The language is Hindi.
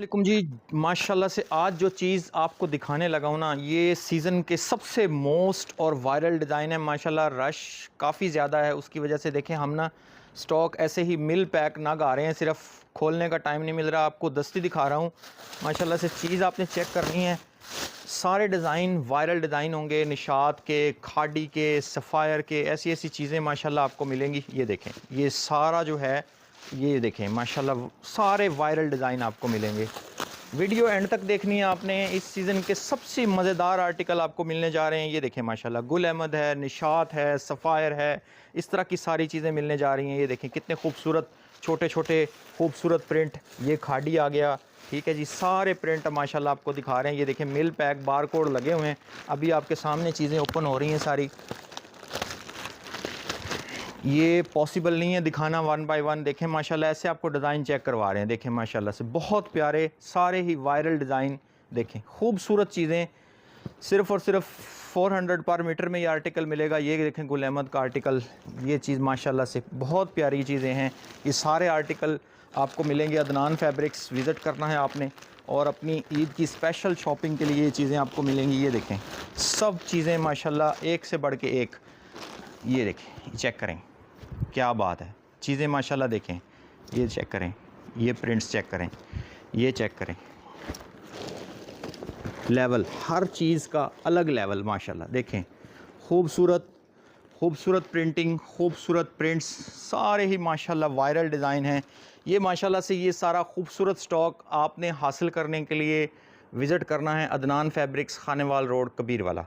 वालेकुम जी। माशाल्लाह से आज जो चीज़ आपको दिखाने लगा हूँ ना, ये सीज़न के सबसे मोस्ट और वायरल डिज़ाइन है। माशाल्लाह रश काफ़ी ज़्यादा है, उसकी वजह से देखें हम ना स्टॉक ऐसे ही मिल पैक ना गा रहे हैं, सिर्फ खोलने का टाइम नहीं मिल रहा। आपको दस्ती दिखा रहा हूँ। माशाल्लाह से चीज़ आपने चेक करनी है। सारे डिज़ाइन वायरल डिज़ाइन होंगे, निशात के, खाड़ी के, सफ़ायर के, ऐसी ऐसी चीज़ें माशाल्लाह आपको मिलेंगी। ये देखें, ये सारा जो है, ये देखें माशाल्लाह सारे वायरल डिज़ाइन आपको मिलेंगे। वीडियो एंड तक देखनी है आपने। इस सीज़न के सबसे मज़ेदार आर्टिकल आपको मिलने जा रहे हैं। ये देखें माशाल्लाह गुल अहमद है, निशात है, सफ़ायर है, इस तरह की सारी चीज़ें मिलने जा रही हैं। ये देखें कितने खूबसूरत छोटे छोटे खूबसूरत प्रिंट। ये खाड़ी आ गया, ठीक है जी। सारे प्रिंट माशाल्लाह आपको दिखा रहे हैं। ये देखें मिल पैक बार कोड लगे हुए हैं। अभी आपके सामने चीज़ें ओपन हो रही हैं सारी। ये पॉसिबल नहीं है दिखाना वन बाय वन। देखें माशाल्लाह ऐसे आपको डिज़ाइन चेक करवा रहे हैं। देखें माशाल्लाह से बहुत प्यारे सारे ही वायरल डिज़ाइन। देखें खूबसूरत चीज़ें। सिर्फ़ और सिर्फ 400 पर मीटर में ये आर्टिकल मिलेगा। ये देखें गुल अहमद का आर्टिकल, ये चीज़ माशाल्लाह से बहुत प्यारी चीज़ें हैं। ये सारे आर्टिकल आपको मिलेंगे। अदनान फैब्रिक्स विज़िट करना है आपने, और अपनी ईद की स्पेशल शॉपिंग के लिए ये चीज़ें आपको मिलेंगी। ये देखें सब चीज़ें माशाल्लाह एक से बढ़ के एक। ये देखें, चेक करें, क्या बात है। चीज़ें माशाल्लाह देखें, ये चेक करें, ये प्रिंट्स चेक करें, ये चेक करें। लेवल हर चीज़ का अलग लेवल माशाल्लाह देखें। खूबसूरत खूबसूरत प्रिंटिंग, खूबसूरत प्रिंट्स, सारे ही माशाल्लाह वायरल डिज़ाइन हैं। ये माशाल्लाह से ये सारा खूबसूरत स्टॉक आपने हासिल करने के लिए विज़िट करना है अदनान फैब्रिक्स, खानेवाल रोड, कबीर वाला।